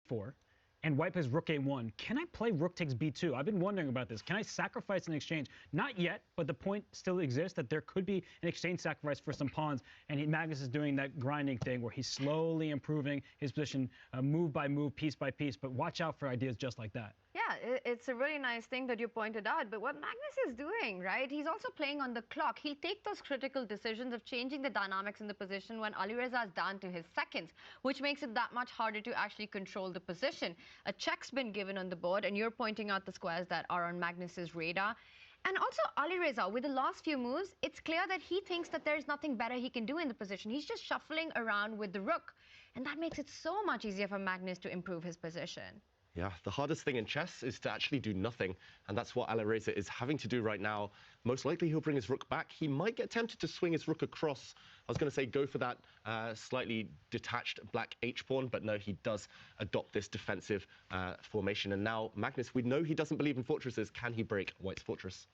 4, and white plays rook a1, can I play rook takes b2? I've been wondering about this. Can I sacrifice an exchange? Not yet, but the point still exists that there could be an exchange sacrifice for some pawns, and Magnus is doing that grinding thing where he's slowly improving his position move by move, piece by piece, but watch out for ideas just like that. Yeah, it's a really nice thing that you pointed out, but what Magnus is doing, right, he's also playing on the clock. He'll take those critical decisions of changing the dynamics in the position when Alireza is down to his seconds, which makes it that much harder to actually control the position. A check's been given on the board, and you're pointing out the squares that are on Magnus's radar. And also, Alireza, with the last few moves, it's clear that he thinks that there's nothing better he can do in the position. He's just shuffling around with the rook, and that makes it so much easier for Magnus to improve his position. Yeah, the hardest thing in chess is to actually do nothing, and that's what Alireza is having to do right now. Most likely he'll bring his rook back. He might get tempted to swing his rook across. I was going to say go for that slightly detached black h-pawn, but no, he does adopt this defensive formation. And now Magnus, we know he doesn't believe in fortresses. Can he break white's fortress?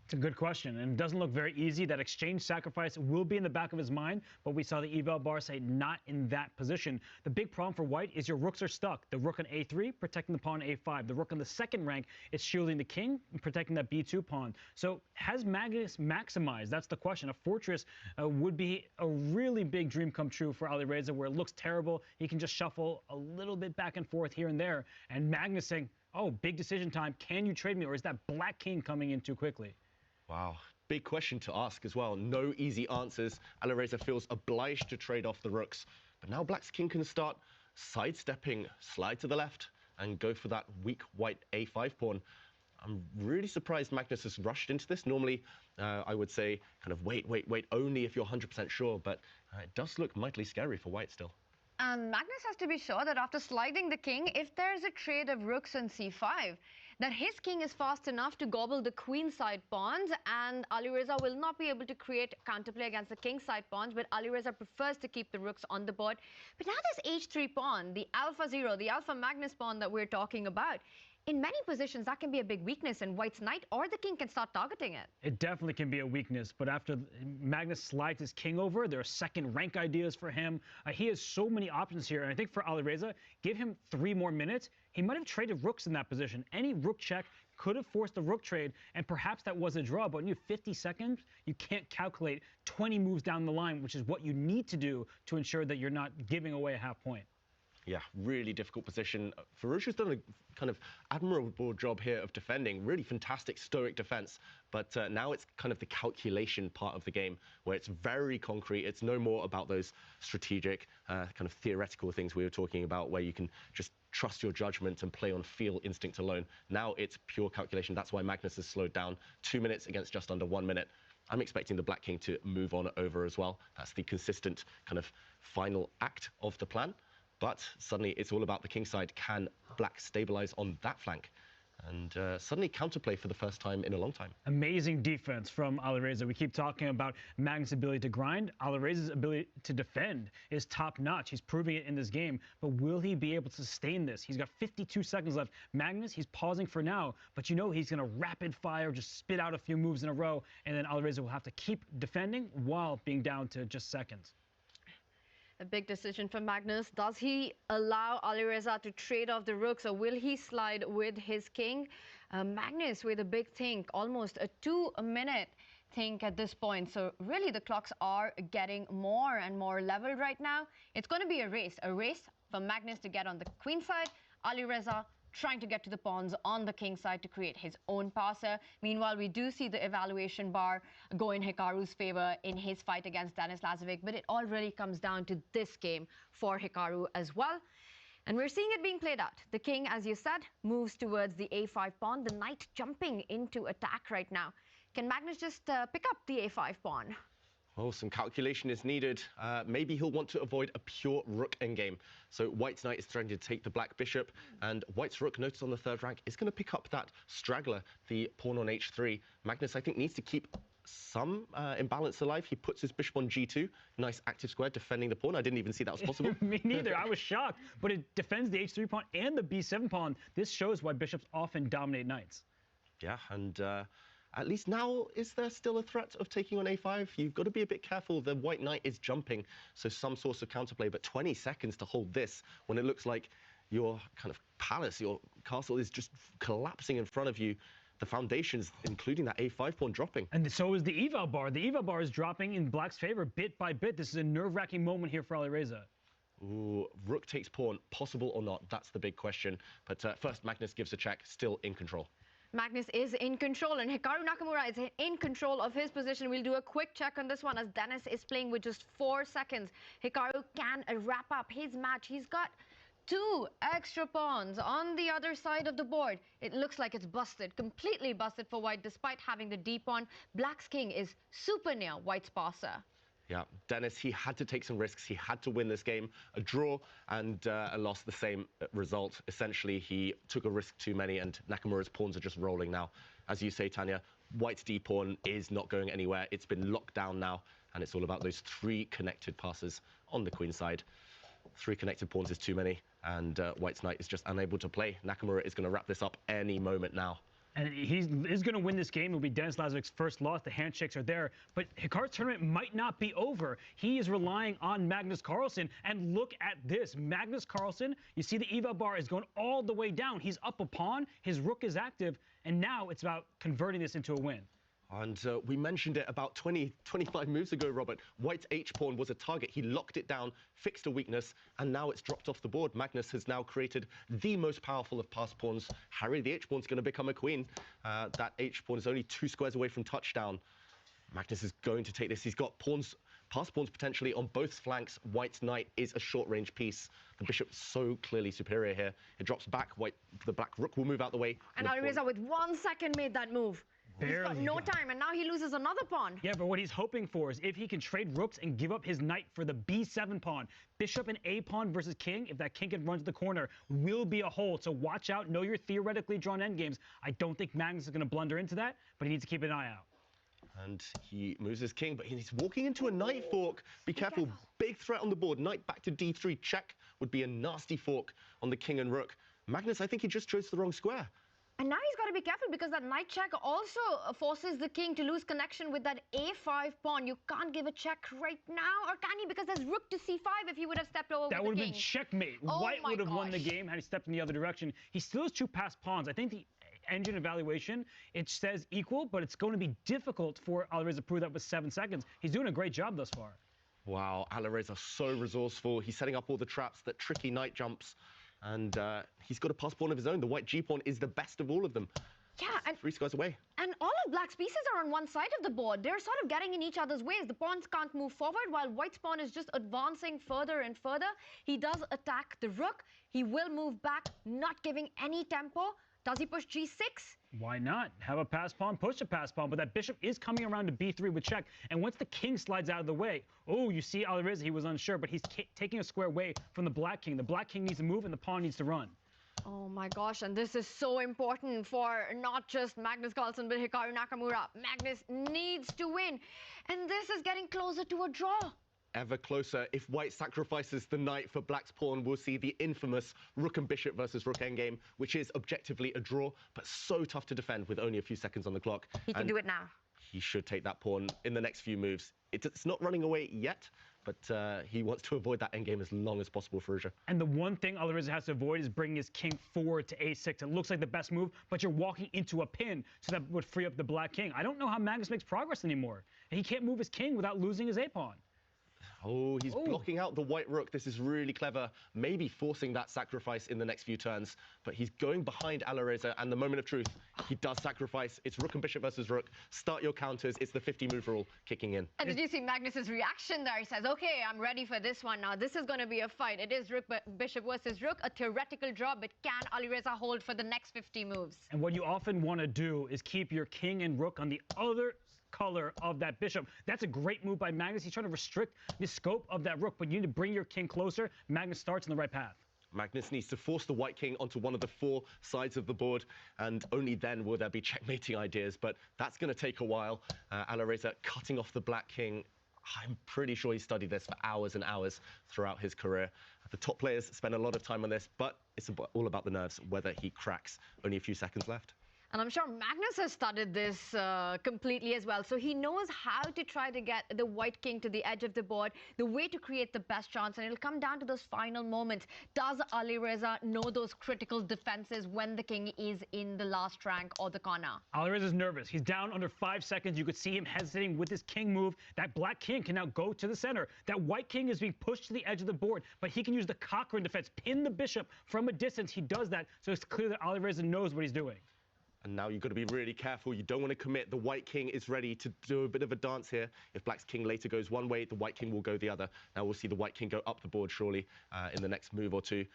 It's a good question, and it doesn't look very easy. That exchange sacrifice will be in the back of his mind, but we saw the eval bar say not in that position. The big problem for white is your rooks are stuck. The rook on a3, protecting the pawn on a5. The rook on the second rank is shielding the king and protecting that b2 pawn. So has Magnus maximized? That's the question. A fortress would be a really big dream come true for Alireza, where it looks terrible. He can just shuffle a little bit back and forth here and there, and Magnus saying, oh, big decision time. Can you trade me, or is that black king coming in too quickly? Wow, big question to ask as well. No easy answers. Alireza feels obliged to trade off the rooks. But now black's king can start sidestepping, slide to the left, and go for that weak white a5 pawn. I'm really surprised Magnus has rushed into this. Normally, I would say kind of wait, only if you're 100% sure. But it does look mightily scary for white still. And Magnus has to be sure that after sliding the king, if there's a trade of rooks on c5, that his king is fast enough to gobble the queenside pawns, and Alireza will not be able to create counterplay against the kingside pawns, but Alireza prefers to keep the rooks on the board. But now this h3 pawn, the alpha 0, the alpha Magnus pawn that we're talking about, in many positions, that can be a big weakness, and white's knight or the king can start targeting it. It definitely can be a weakness, but after Magnus slides his king over, there are second rank ideas for him. He has so many options here, and I think for Alireza, give him 3 more minutes. He might have traded rooks in that position. Any rook check could have forced a rook trade, and perhaps that was a draw, but when you have 50 seconds, you can't calculate 20 moves down the line, which is what you need to do to ensure that you're not giving away a half point. Yeah, really difficult position. Farouche's done a kind of admirable job here of defending. Really fantastic stoic defense. But now it's kind of the calculation part of the game where it's very concrete. It's no more about those strategic, kind of theoretical things we were talking about where you can just trust your judgment and play on feel instinct alone. Now it's pure calculation. That's why Magnus has slowed down 2 minutes against just under 1 minute. I'm expecting the black king to move on over as well. That's the consistent kind of final act of the plan. But suddenly it's all about the king side. Can black stabilize on that flank? And suddenly counterplay for the first time in a long time. Amazing defense from Alireza. We keep talking about Magnus' ability to grind. Alireza's ability to defend is top-notch. He's proving it in this game. But will he be able to sustain this? He's got 52 seconds left. Magnus, he's pausing for now. But you know he's going to rapid fire, just spit out a few moves in a row. And then Alireza will have to keep defending while being down to just seconds. A big decision for Magnus. Does he allow Alireza to trade off the rooks, or will he slide with his king? Magnus with a big think, almost a 2-minute think at this point. So really the clocks are getting more and more leveled right now. It's going to be a race for Magnus to get on the queen side. Alireza trying to get to the pawns on the king side to create his own passer. Meanwhile, we do see the evaluation bar go in Hikaru's favor in his fight against Denis Lazovic, but it all really comes down to this game for Hikaru as well. And we're seeing it being played out. The king, as you said, moves towards the a5 pawn, the knight jumping into attack right now. Can Magnus just pick up the a5 pawn? Oh, some calculation is needed. Maybe he'll want to avoid a pure rook endgame. So white's knight is threatening to take the black bishop, and white's rook, notice on the 3rd rank, is going to pick up that straggler, the pawn on h3. Magnus, I think, needs to keep some imbalance alive. He puts his bishop on g2. Nice active square defending the pawn. I didn't even see that was possible. Me neither. I was shocked. But it defends the h3 pawn and the b7 pawn. This shows why bishops often dominate knights. Yeah, and at least now, is there still a threat of taking on a5? You've got to be a bit careful. The white knight is jumping, so some source of counterplay, but 20 seconds to hold this when it looks like your kind of palace, your castle is just collapsing in front of you. The foundations, including that A5 pawn, dropping. And so is the eval bar. The eval bar is dropping in Black's favor bit by bit. This is a nerve-wracking moment here for Alireza. Ooh, Rook takes pawn, possible or not? That's the big question. But first, Magnus gives a check, still in control. Magnus is in control, and Hikaru Nakamura is in control of his position. We'll do a quick check on this one as Dennis is playing with just 4 seconds. Hikaru can wrap up his match. He's got 2 extra pawns on the other side of the board. It looks like it's busted, completely busted for White despite having the D pawn. Black's king is super near White's passer. Yeah, Dennis, he had to take some risks. He had to win this game. A draw and a loss, the same result. Essentially, he took a risk too many, and Nakamura's pawns are just rolling now. As you say, Tanya, White's D pawn is not going anywhere. It's been locked down now, and it's all about those 3 connected passes on the queen side. 3 connected pawns is too many, and White's knight is just unable to play. Nakamura is going to wrap this up any moment now. And he's going to win this game. It'll be Denis Lazarev's first loss. The handshakes are there. But Hikaru's tournament might not be over. He is relying on Mangus Carlsen. And look at this. Mangus Carlsen, you see the eval bar is going all the way down. He's up a pawn. His rook is active. And now it's about converting this into a win. And we mentioned it about 25 moves ago, Robert. White's H-pawn was a target. He locked it down, fixed a weakness, and now it's dropped off the board. Magnus has now created the most powerful of passed pawns. Harry, the H-pawn's going to become a queen. That H-pawn is only 2 squares away from touchdown. Magnus is going to take this. He's got pawns, passed pawns potentially on both flanks. White's knight is a short-range piece. The bishop so clearly superior here. It drops back. The black rook will move out the way. And Alireza with 1 second made that move. He's got no time, and now he loses another pawn. Yeah, but what he's hoping for is if he can trade rooks and give up his knight for the B7 pawn. Bishop and A pawn versus king, if that king can run to the corner, will be a hold. So watch out. Know your theoretically drawn endgames. I don't think Magnus is going to blunder into that, but he needs to keep an eye out. And he moves his king, but he's walking into a knight fork. Be careful. Big threat on the board. Knight back to D3. Check would be a nasty fork on the king and rook. Magnus, I think he just chose the wrong square. And now he's got to be careful because that knight check also forces the king to lose connection with that A5 pawn. You can't give a check right now, or can he? Because there's rook to C5 if he would have stepped over that with would the have king. been checkmate. White would have won the game had he stepped in the other direction. He still has 2 passed pawns. I think the engine evaluation, it says equal, but it's going to be difficult for Alireza to prove that with 7 seconds. He's doing a great job thus far. Wow, Alireza so resourceful. He's setting up all the traps, that tricky knight jumps, and he's got a pass pawn of his own. The white G pawn is the best of all of them. Yeah, and 3 squares away. And all of Black's pieces are on one side of the board. They're sort of getting in each other's ways. The pawns can't move forward while White's pawn is just advancing further and further. He does attack the rook. He will move back, not giving any tempo. Does he push G6? Why not? Have a pass pawn, push a pass pawn, but that bishop is coming around to B3 with check. And once the king slides out of the way, oh, you see Alireza, he was unsure, but he's taking a square away from the black king. The black king needs to move and the pawn needs to run. Oh my gosh, and this is so important for not just Magnus Carlsen, but Hikaru Nakamura. Magnus needs to win, and this is getting closer to a draw. Ever closer. If White sacrifices the knight for Black's pawn, we'll see the infamous rook and bishop versus rook endgame, which is objectively a draw, but so tough to defend with only a few seconds on the clock. He can do it now. He should take that pawn in the next few moves. It's not running away yet, but he wants to avoid that endgame as long as possible for Asia. And the one thing Alireza has to avoid is bringing his king forward to A6. It looks like the best move, but you're walking into a pin, so that would free up the black king. I don't know how Magnus makes progress anymore. He can't move his king without losing his A pawn. Oh, he's blocking out the white rook. This is really clever. Maybe forcing that sacrifice in the next few turns. But he's going behind Alireza, and the moment of truth, he does sacrifice. It's rook and bishop versus rook. Start your counters. It's the 50-move rule kicking in. And did you see Magnus's reaction there? He says, okay, I'm ready for this one now. This is going to be a fight. It is rook bishop versus rook, a theoretical draw, but can Alireza hold for the next 50 moves? And what you often want to do is keep your king and rook on the other color of that bishop. That's a great move by Magnus. He's trying to restrict the scope of that rook, but you need to bring your king closer. Magnus starts on the right path. Magnus needs to force the white king onto one of the 4 sides of the board, and only then will there be checkmating ideas, but that's going to take a while. Alireza cutting off the black king. I'm pretty sure he studied this for hours and hours throughout his career. The top players spend a lot of time on this, but it's all about the nerves, whether he cracks. Only a few seconds left. And I'm sure Magnus has studied this completely as well. So he knows how to try to get the white king to the edge of the board, the way to create the best chance. And it'll come down to those final moments. Does Alireza know those critical defenses when the king is in the last rank or the corner? Alireza's nervous. He's down under 5 seconds. You could see him hesitating with his king move. That black king can now go to the center. That white king is being pushed to the edge of the board, but he can use the Cochrane defense, pin the bishop from a distance. He does that, so it's clear that Alireza knows what he's doing. And now you've got to be really careful. You don't want to commit. The white king is ready to do a bit of a dance here. If black's king later goes one way, the white king will go the other. Now we'll see the white king go up the board surely in the next move or two.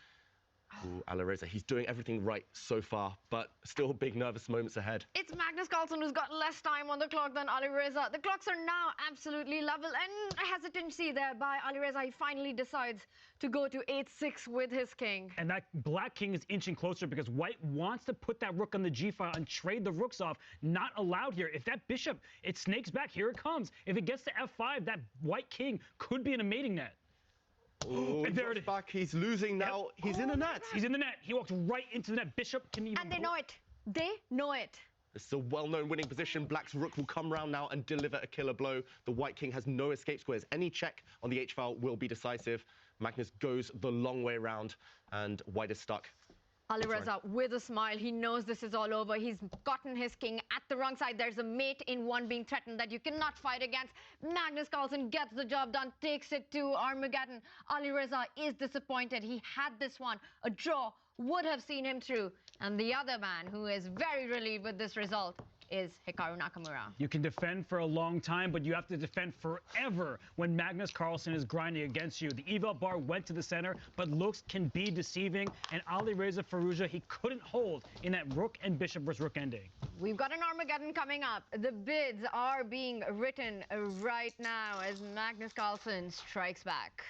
Ooh, Alireza, he's doing everything right so far, but still big nervous moments ahead. It's Magnus Carlsen who's got less time on the clock than Alireza. The clocks are now absolutely level, and a hesitancy there by Alireza. He finally decides to go to 8-6 with his king. And that black king is inching closer because white wants to put that rook on the g file and trade the rooks off. Not allowed here. If that bishop, it snakes back, here it comes. If it gets to f5, that white king could be in a mating net. Oh, there it is. Back. He's losing now. Yep. He's in the net. He's in the net. He walks right into the net. Bishop can even... And they know it. They know it. It's a well-known winning position. Black's rook will come round now and deliver a killer blow. The white king has no escape squares. Any check on the h-file will be decisive. Magnus goes the long way round, and white is stuck. Alireza with a smile. He knows this is all over. He's gotten his king at the wrong side. There's a mate in one being threatened that you cannot fight against. Magnus Carlsen gets the job done, takes it to Armageddon. Alireza is disappointed. He had this one. A draw would have seen him through. And the other man who is very relieved with this result is Hikaru Nakamura. You can defend for a long time, but you have to defend forever when Magnus Carlsen is grinding against you. The eval bar went to the center, but looks can be deceiving, and Alireza Firouzja, he couldn't hold in that rook and bishop versus rook ending. We've got an Armageddon coming up. The bids are being written right now as Magnus Carlsen strikes back.